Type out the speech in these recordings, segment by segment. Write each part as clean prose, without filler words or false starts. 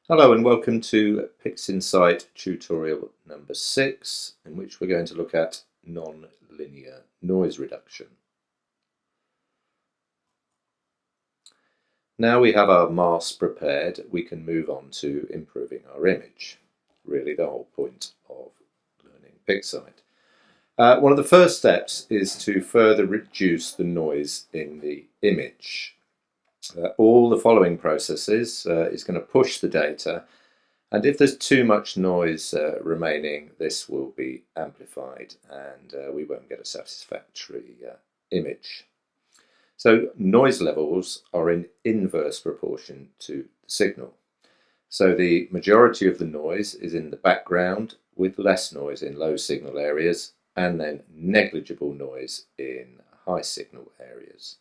Hello and welcome to Pixinsight tutorial number 6, in which we're going to look at non-linear noise reduction. Now we have our mask prepared, we can move on to improving our image. Really the whole point of learning Pixinsight. One of the first steps is to further reduce the noise in the image. All the following processes is going to push the data, and if there's too much noise remaining, this will be amplified and we won't get a satisfactory image. So noise levels are in inverse proportion to the signal. So the majority of the noise is in the background, with less noise in low signal areas, and then negligible noise in high signal areas.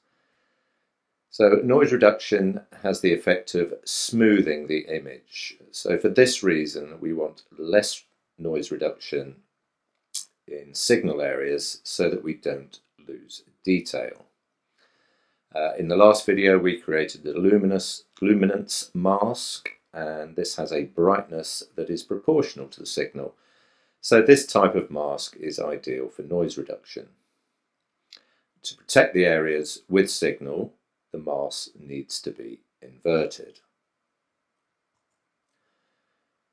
So noise reduction has the effect of smoothing the image. So for this reason, we want less noise reduction in signal areas so that we don't lose detail. In the last video, we created the luminance mask, and this has a brightness that is proportional to the signal. So this type of mask is ideal for noise reduction. To protect the areas with signal, the mask needs to be inverted.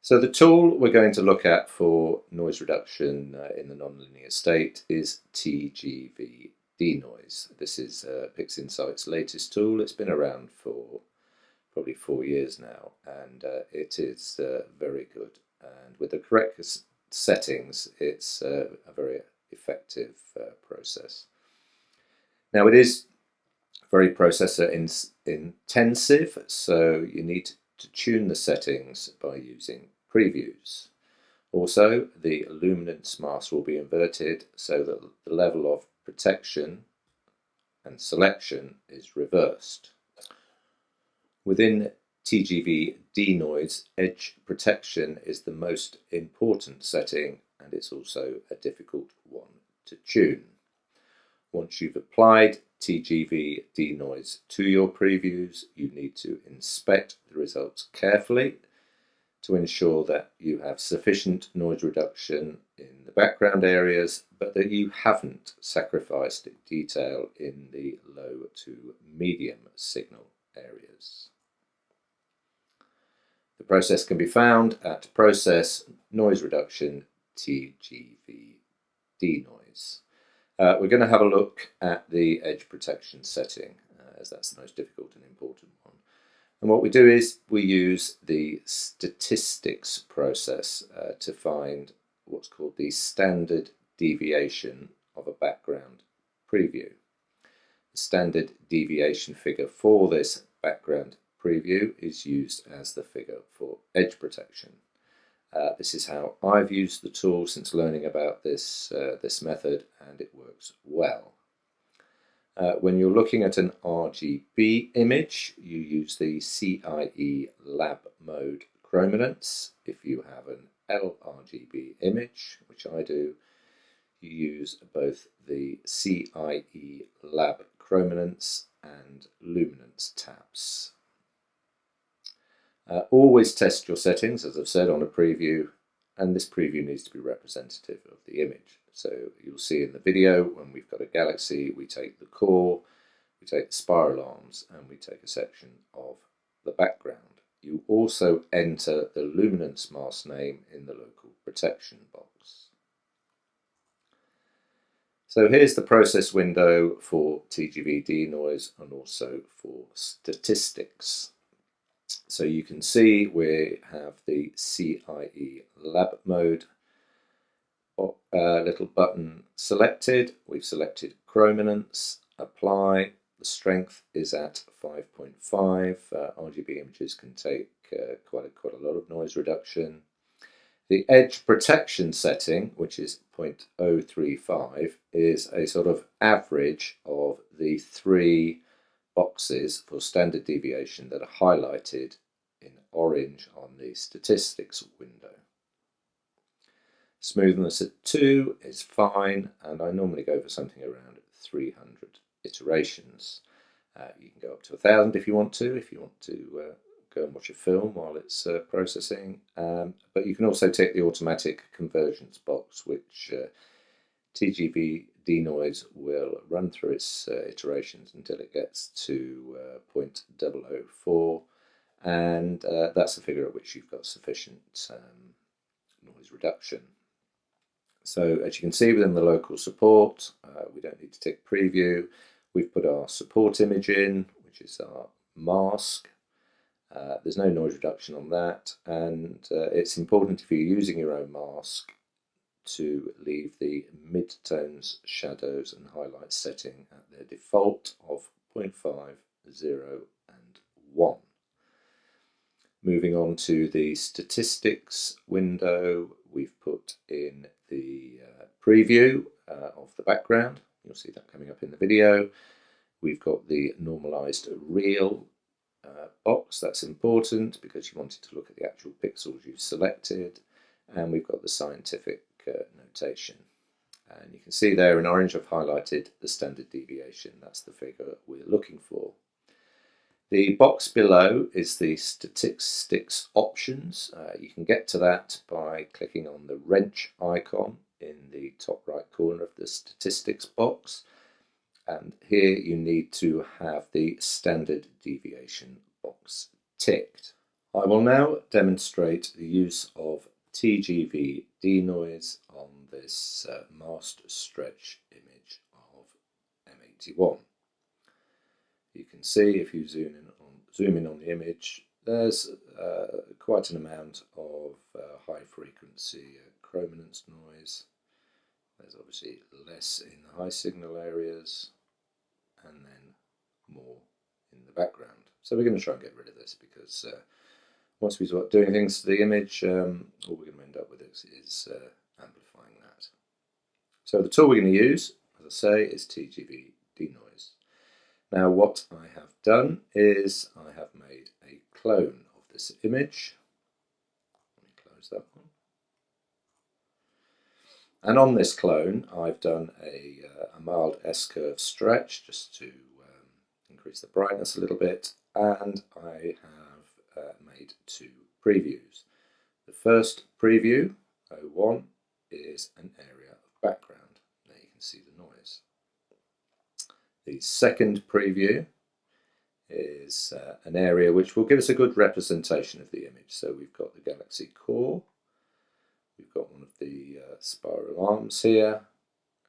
So the tool we're going to look at for noise reduction in the nonlinear state is TGV Denoise. This is Pixinsight's latest tool. It's been around for probably 4 years now, and it is very good. And with the correct settings, it's a very effective process. Now it is very processor intensive, so you need to tune the settings by using previews. Also, the luminance mask will be inverted so that the level of protection and selection is reversed. Within TGV Denoise, edge protection is the most important setting, and it's also a difficult one to tune. Once you've applied TGV Denoise to your previews, you need to inspect the results carefully to ensure that you have sufficient noise reduction in the background areas, but that you haven't sacrificed detail in the low to medium signal areas. The process can be found at Process Noise Reduction TGV Denoise. We're going to have a look at the edge protection setting, as that's the most difficult and important one. And what we do is we use the statistics process to find what's called the standard deviation of a background preview. The standard deviation figure for this background preview is used as the figure for edge protection. This is how I've used the tool since learning about this method, and it works well. When you're looking at an RGB image, you use the CIE lab mode chrominance. If you have an LRGB image, which I do, you use both the CIE lab chrominance and luminance tabs. Always test your settings, as I've said, on a preview, and this preview needs to be representative of the image. So you'll see in the video, when we've got a galaxy, we take the core, we take the spiral arms, and we take a section of the background. You also enter the luminance mask name in the local protection box. So here's the process window for TGV Denoise and also for statistics. So you can see we have the CIE lab mode little button selected. We've selected chrominance, apply. The strength is at 5.5. RGB images can take quite a lot of noise reduction. The edge protection setting, which is 0.035, is a sort of average of the 3 boxes for standard deviation that are highlighted in orange on the statistics window. Smoothness at 2 is fine, and I normally go for something around 300 iterations. You can go up to 1,000 if you want to go and watch a film while it's processing. But you can also tick the automatic conversions box, which TGV Denoise will run through its iterations until it gets to 0.004, and that's the figure at which you've got sufficient noise reduction. So as you can see within the local support, we don't need to tick preview. We've put our support image in, which is our mask. There's no noise reduction on that, and it's important if you're using your own mask to leave the mid-tones, shadows and highlights setting at their default of 0.5, 0 and 1. Moving on to the statistics window, we've put in the preview of the background. You'll see that coming up in the video. We've got the normalized real box. That's important because you wanted to look at the actual pixels you've selected. And we've got the scientific notation. And you can see there in orange I've highlighted the standard deviation. That's the figure we're looking for. The box below is the statistics options. You can get to that by clicking on the wrench icon in the top right corner of the statistics box. And here you need to have the standard deviation box ticked. I will now demonstrate the use of TGV Denoise on this masked stretch image of M81. You can see if you zoom in on the image, there's quite an amount of high frequency chrominance noise. There's obviously less in the high signal areas and then more in the background. So we're going to try and get rid of this because once we start doing things to the image, all we're going to end up with is amplifying that. So the tool we're going to use, as I say, is TGV Denoise. Now what I have done is I have made a clone of this image. Let me close that one. And on this clone I've done a mild S-curve stretch just to increase the brightness a little bit, and I have made two previews. The first preview, 01, is an area of background. There you can see the noise. The second preview is an area which will give us a good representation of the image. So we've got the galaxy core, we've got one of the spiral arms here,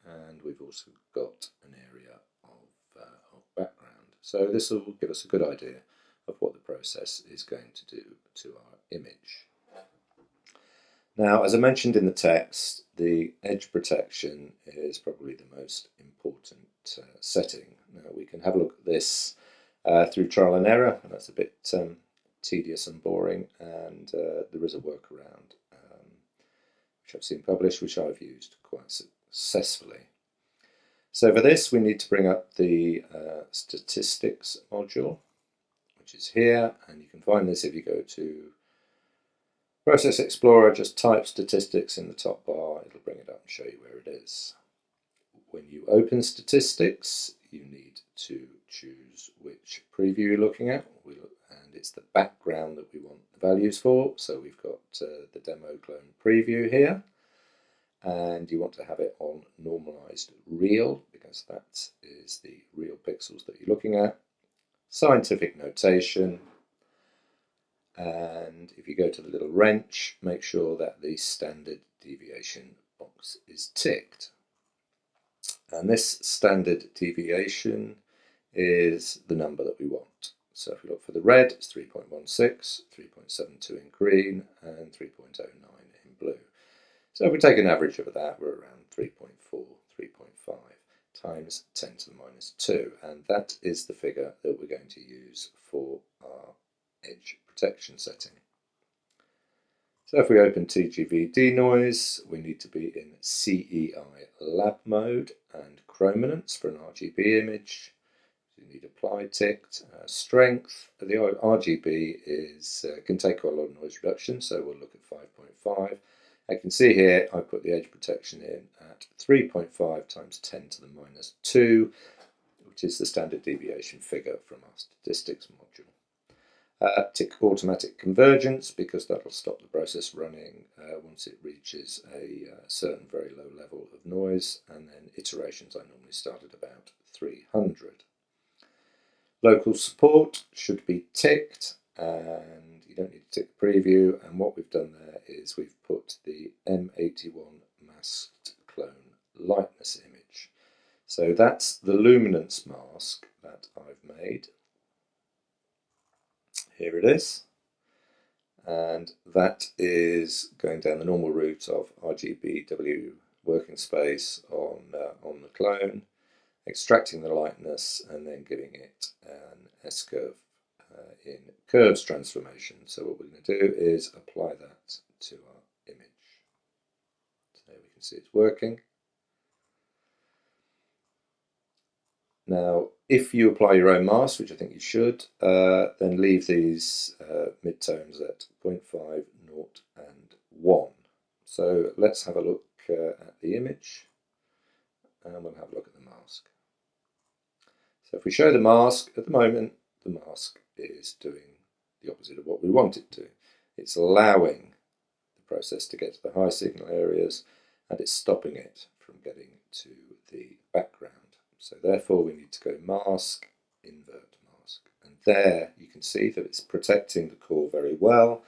and we've also got an area of background. So this will give us a good idea of what the process is going to do to our image. Now, as I mentioned in the text, the edge protection is probably the most important setting. Now, we can have a look at this through trial and error, and that's a bit tedious and boring, and there is a workaround which I've seen published, which I've used quite successfully. So for this, we need to bring up the statistics module, which is here, and you can find this if you go to Process Explorer. Just type statistics in the top bar, it'll bring it up and show you where it is. When you open statistics, you need to choose which preview you're looking at, and it's the background that we want the values for. So we've got the demo clone preview here, and you want to have it on normalized real because that is the real pixels that you're looking at. Scientific notation, and if you go to the little wrench, make sure that the standard deviation box is ticked. And this standard deviation is the number that we want. So if we look for the red, it's 3.16, 3.72 in green, and 3.09 in blue. So if we take an average of that, we're around 3.4, 3.5 times 10 to the minus 2. And that is the figure that we're going to use for our edge protection setting. So if we open TGV Denoise, we need to be in CEI lab mode and chrominance for an RGB image. You need apply ticked. Strength, the RGB can take quite a lot of noise reduction, so we'll look at 5.5. I can see here I put the edge protection in at 3.5 times 10 to the minus 2, which is the standard deviation figure from our statistics module. Tick automatic convergence because that'll stop the process running once it reaches a certain very low level of noise, and then iterations I normally start at about 300. Local support should be ticked, and you don't need to tick preview, and what we've done there is we've put the M81 masked clone lightness image. So that's the luminance mask that I've made. Here it is, and that is going down the normal route of RGBW working space on the clone, extracting the lightness and then giving it an S-curve in curves transformation. So what we're going to do is apply that to our image. So there we can see it's working. Now, if you apply your own mask, which I think you should, then leave these midtones at 0.5, 0, and 1. So let's have a look at the image, and we'll have a look at the mask. So if we show the mask, at the moment, the mask is doing the opposite of what we want it to. It's allowing the process to get to the high signal areas, and it's stopping it from getting to the background. So therefore we need to go mask, invert mask. And there you can see that it's protecting the core very well.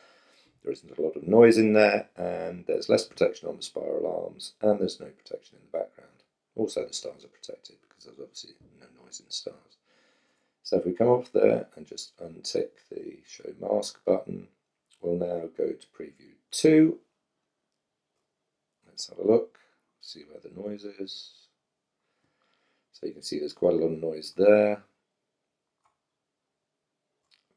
There isn't a lot of noise in there, and there's less protection on the spiral arms, and there's no protection in the background. Also the stars are protected because there's obviously no noise in the stars. So if we come off there and just untick the show mask button, we'll now go to preview 2. Let's have a look, see where the noise is. So you can see there's quite a lot of noise there.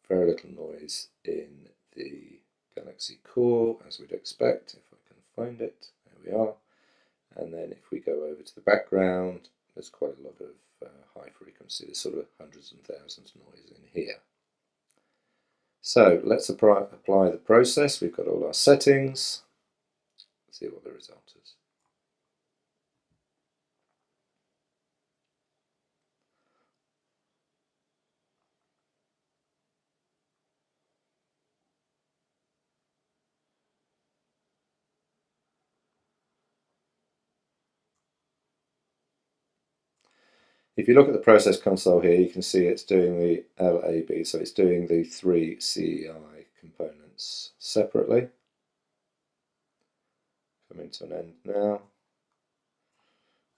Very little noise in the galaxy core, as we'd expect, if I can find it. There we are. And then if we go over to the background, there's quite a lot of high frequency. There's sort of hundreds and thousands of noise in here. So let's apply the process. We've got all our settings. Let's see what the result is. If you look at the process console here, you can see it's doing the LAB, so it's doing the 3 CEI components separately. Coming to an end now.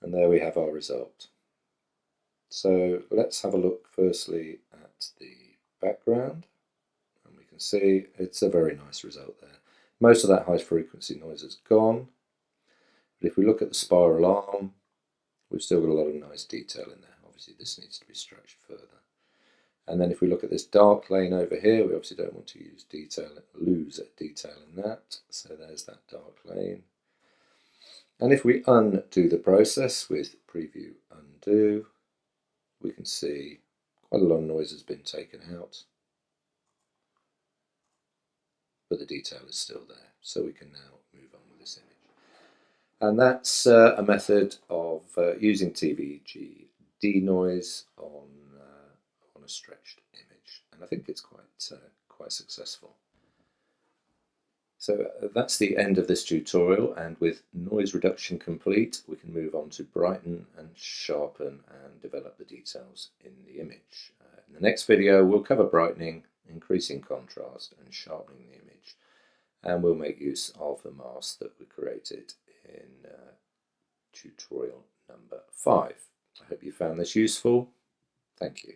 And there we have our result. So let's have a look firstly at the background, and we can see it's a very nice result there. Most of that high frequency noise is gone, but if we look at the spiral arm, we've still got a lot of nice detail in there. Obviously this needs to be stretched further. And then if we look at this dark lane over here, we obviously don't want to lose detail in that. So there's that dark lane. And if we undo the process with preview undo, we can see quite a lot of noise has been taken out, but the detail is still there. So we can now move on with this image. And that's a method of using TGV Denoise on a stretched image, and I think it's quite successful. So that's the end of this tutorial, and with noise reduction complete, we can move on to brighten and sharpen and develop the details in the image. In the next video, we'll cover brightening, increasing contrast, and sharpening the image, and we'll make use of the mask that we created in tutorial number 5. I hope you found this useful. Thank you.